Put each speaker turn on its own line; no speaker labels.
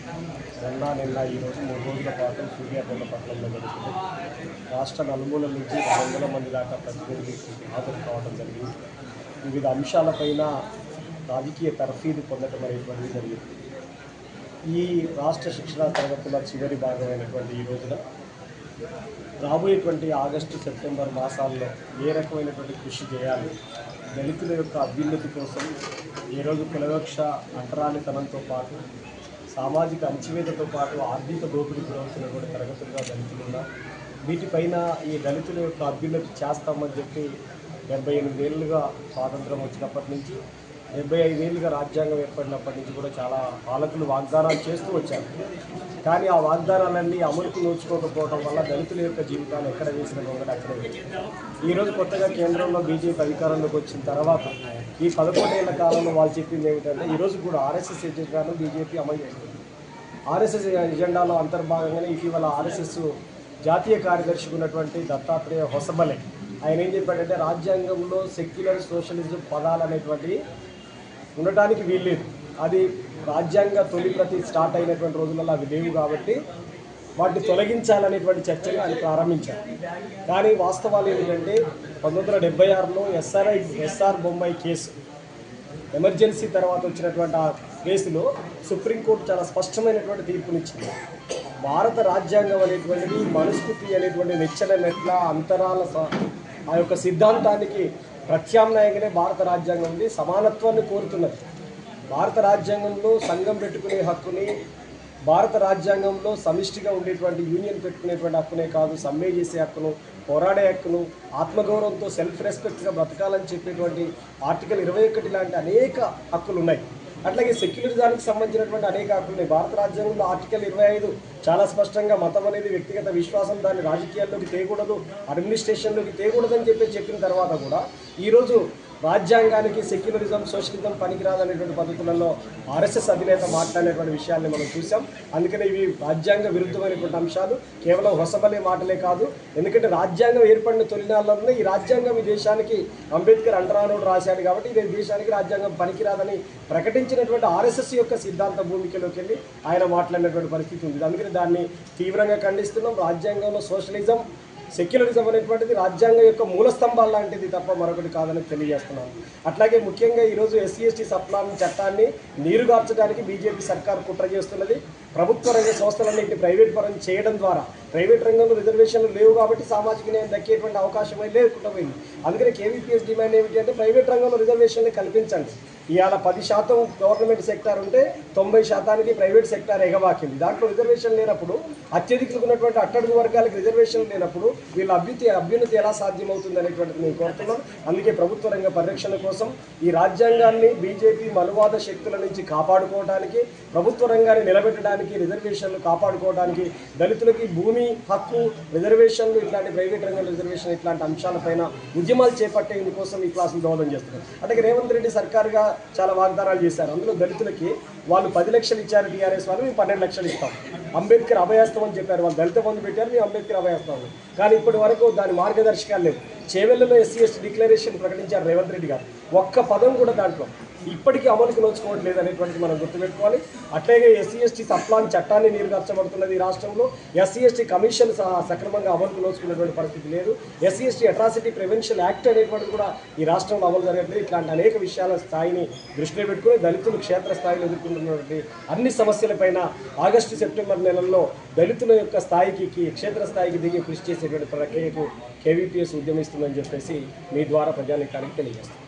నిన్న ఈరోజు 3 రోజుల పాటు సూర్యాపేట పట్టణంలో జరుగుతుంది. రాష్ట్ర నలుమూలల నుంచి 100 మంది దాకా ప్రతినిధులు హాజరు కావడం జరిగింది. వివిధ అంశాలపైన రాజకీయ తర్ఫీదు పొందడం అనేటువంటిది జరిగింది. ఈ రాష్ట్ర శిక్షణా తరగతుల చివరి భాగమైనటువంటి ఈ రోజున రాబోయేటువంటి ఆగస్టు సెప్టెంబర్ మాసాల్లో ఏ రకమైనటువంటి కృషి చేయాలి, దళితుల యొక్క అభ్యున్నతి కోసం ఈరోజు కులవివక్ష అంటరానితనంతో పాటు సామాజిక అణచివేతతో పాటు ఆర్థిక దోపిడీకి గురవుతున్నటువంటి తరగతులుగా దళితులు ఉన్నారు. వీటిపైన ఈ దళితుల యొక్క అభ్యున్నతి చేస్తామని చెప్పి 78 ఏళ్ళుగా స్వాతంత్రం వచ్చినప్పటి నుంచి 75 ఏళ్ళుగా రాజ్యాంగం ఏర్పడినప్పటి నుంచి కూడా చాలా పాలకులు వాగ్దానాలు చేస్తూ వచ్చారు. కానీ ఆ వాగ్దానాలన్నీ అమలుకు నోచుకోకపోవడం వల్ల దళితుల యొక్క జీవితాలు ఎక్కడ వేసిన గొంగట అక్కడే వేసింది. ఈరోజు కొత్తగా కేంద్రంలో బీజేపీ అధికారంలోకి వచ్చిన తర్వాత ఈ 11 ఏళ్ల కాలంలో వాళ్ళు చెప్పింది ఏమిటంటే ఈరోజు కూడా ఆర్ఎస్ఎస్ ఎజెండాను బీజేపీ అమలు చేస్తుంది. ఆర్ఎస్ఎస్ ఎజెండాలో అంతర్భాగంగానే ఇటీవల ఆర్ఎస్ఎస్ జాతీయ కార్యదర్శిగా ఉన్నటువంటి దత్తాత్రేయ హొసబలే ఆయన ఏం చెప్పాడంటే రాజ్యాంగంలో సెక్యులర్ సోషలిజం పదాలు అనేటువంటివి ఉండటానికి వీల్లేదు. అది రాజ్యాంగ తొలి ప్రతి స్టార్ట్ అయినటువంటి రోజులలో అవి లేవు కాబట్టి వాటిని తొలగించాలనేటువంటి చర్చలు ఆయన ప్రారంభించారు. కానీ వాస్తవాలు ఏమిటంటే 1976లో ఎస్ఆర్ బొంబాయి కేసు ఎమర్జెన్సీ తర్వాత వచ్చినటువంటి ఆ కేసులో సుప్రీంకోర్టు చాలా స్పష్టమైనటువంటి తీర్పునిచ్చింది. భారత రాజ్యాంగం అనేటువంటిది మనుస్మృతి అనేటువంటి నిచ్చెన మెట్ల అంతరాల ఆ యొక్క సిద్ధాంతానికి ప్రత్యామ్నాయంగానే భారత రాజ్యాంగం ఉంది. సమానత్వాన్ని కోరుతున్నది. భారత రాజ్యాంగంలో సంఘం పెట్టుకునే హక్కుని, భారత రాజ్యాంగంలో సమిష్టిగా ఉండేటువంటి యూనియన్ పెట్టుకునేటువంటి హక్కునే కాదు, సమ్మె చేసే హక్కును, పోరాడే హక్కును, ఆత్మగౌరవంతో సెల్ఫ్ రెస్పెక్ట్గా బ్రతకాలని చెప్పేటువంటి ఆర్టికల్ 21 లాంటి అనేక హక్కులు ఉన్నాయి. అట్లాగే సెక్యులరిజానికి సంబంధించినటువంటి అనేక హక్కులు ఉన్నాయి. భారత రాజ్యాంగంలో ఆర్టికల్ 25 చాలా స్పష్టంగా మతం అనేది వ్యక్తిగత విశ్వాసం, దాన్ని రాజకీయాల్లోకి తేకూడదు, అడ్మినిస్ట్రేషన్లోకి తేకూడదు అని చెప్పిన తర్వాత కూడా ఈరోజు రాజ్యాంగానికి సెక్యులరిజం సోషలిజం పనికిరాదనేటువంటి పద్ధతులలో ఆర్ఎస్ఎస్ అధినేత మాట్లాడేటువంటి విషయాల్ని మనం చూసాం. అందుకనే ఇవి రాజ్యాంగ విరుద్ధమైనటువంటి అంశాలు. కేవలం హొసబలే మాటలే కాదు, ఎందుకంటే రాజ్యాంగం ఏర్పడిన తొలినాళ్ళలోనే ఈ రాజ్యాంగం ఈ దేశానికి అంబేద్కర్ అంటరానోడు రాశాడు కాబట్టి ఈ దేశానికి రాజ్యాంగం పనికిరాదని ప్రకటించినటువంటి ఆర్ఎస్ఎస్ యొక్క సిద్ధాంత భూమికలోకి వెళ్ళి ఆయన మాట్లాడినటువంటి పరిస్థితి ఉంది. అందుకని దాన్ని తీవ్రంగా ఖండిస్తున్నాం. రాజ్యాంగంలో సోషలిజం సెక్యులరిజం అనేటువంటిది రాజ్యాంగం యొక్క మూల స్తంభాలు లాంటిది తప్ప మరొకటి కాదని తెలియజేస్తున్నాను. అట్లాగే ముఖ్యంగా ఈరోజు ఎస్సీ/ఎస్టీ సప్లాన్ చట్టాన్ని నీరుగార్చడానికి బీజేపీ సర్కార్ కుట్ర చేస్తున్నది. ప్రభుత్వ రంగ సంస్థలన్నింటినీ ప్రైవేట్ పరం చేయడం ద్వారా ప్రైవేట్ రంగంలో రిజర్వేషన్లు లేవు కాబట్టి సామాజిక న్యాయం దక్కేటువంటి అవకాశమే లేకుండా పోయింది. అందుకని కేవీపీఎస్ డిమాండ్ ఏమిటి అంటే ప్రైవేట్ రంగంలో రిజర్వేషన్లు కల్పించండి. ఇవాళ 10% గవర్నమెంట్ సెక్టార్ ఉంటే 90% ప్రైవేట్ సెక్టార్ ఎగవాకింది. దాంట్లో రిజర్వేషన్ లేనప్పుడు అత్యధికులకు ఉన్నటువంటి అట్టడుగు వర్గాలకు రిజర్వేషన్ లేనప్పుడు వీళ్ళ అభ్యున్నతి ఎలా సాధ్యమవుతుంది అనేటువంటిది నేను కోరుతున్నాను. అందుకే ప్రభుత్వ రంగ పరిరక్షణ కోసం ఈ రాజ్యాంగాన్ని బీజేపీ మనువాద శక్తుల నుంచి కాపాడుకోవడానికి, ప్రభుత్వ రంగాన్ని నిలబెట్టడానికి, రిజర్వేషన్లు కాపాడుకోవడానికి, దళితులకి భూమి హక్కు, రిజర్వేషన్లు, ఇట్లాంటి ప్రైవేట్ రంగం రిజర్వేషన్ ఇట్లాంటి అంశాలపైన ఉద్యమాలు చేపట్టేందుకోసం ఈ క్లాసులు దోహదం చేస్తున్నారు. అంటే రేవంత్ రెడ్డి సర్కారుగా చాలా వాగ్దానాలు చేశారు. అందులో దళితులకి వాళ్ళు 10 లక్షలు ఇచ్చారు టీఆర్ఎస్ వాళ్ళు, మేము 12 లక్షలు ఇస్తాం. అంబేద్కర్ అభయాస్తం అని చెప్పారు, వాళ్ళు దళిత బంధు పెట్టారు, మేము అంబేద్కర్ అభయాస్తం. కానీ ఇప్పటి వరకు దాని మార్గదర్శకాలు లేవు. చేవెళ్లలో ఎస్సీ/ఎస్టీ డిక్లరేషన్ ప్రకటించారు రేవంత్ రెడ్డి గారు, ఒక్క పదం కూడా దాంట్లో ఇప్పటికీ అమలుకు నోచుకోవట్లేదు అనేటువంటిది మనం గుర్తుపెట్టుకోవాలి. అట్లాగే ఎస్సీ/ఎస్టీ సప్లాన్ చట్టాన్ని నీరుగార్చబడుతున్నది. ఈ రాష్ట్రంలో ఎస్సీ/ఎస్టీ కమిషన్ సక్రమంగా అమలుకు నోచుకునేటువంటి పరిస్థితి లేదు. ఎస్సీ/ఎస్టీ అట్రాసిటీ ప్రివెన్షన్ యాక్ట్ అనేటువంటిది కూడా ఈ రాష్ట్రంలో అమలు జరగట్లేదు. ఇట్లాంటి అనేక విషయాల స్థాయిని దృష్టిలో పెట్టుకుని దళితులు క్షేత్రస్థాయిలో ఎదుర్కొంటున్నటువంటి అన్ని సమస్యలపైన ఆగస్టు సెప్టెంబర్ నెలల్లో దళితుల యొక్క స్థాయికి క్షేత్రస్థాయికి దిగి కృషి చేసేటువంటి ప్రక్రియకు కేవీపీఎస్ ఉద్యమిస్తుందని చెప్పేసి మీ ద్వారా ప్రజానీకానికి తెలియజేస్తుంది.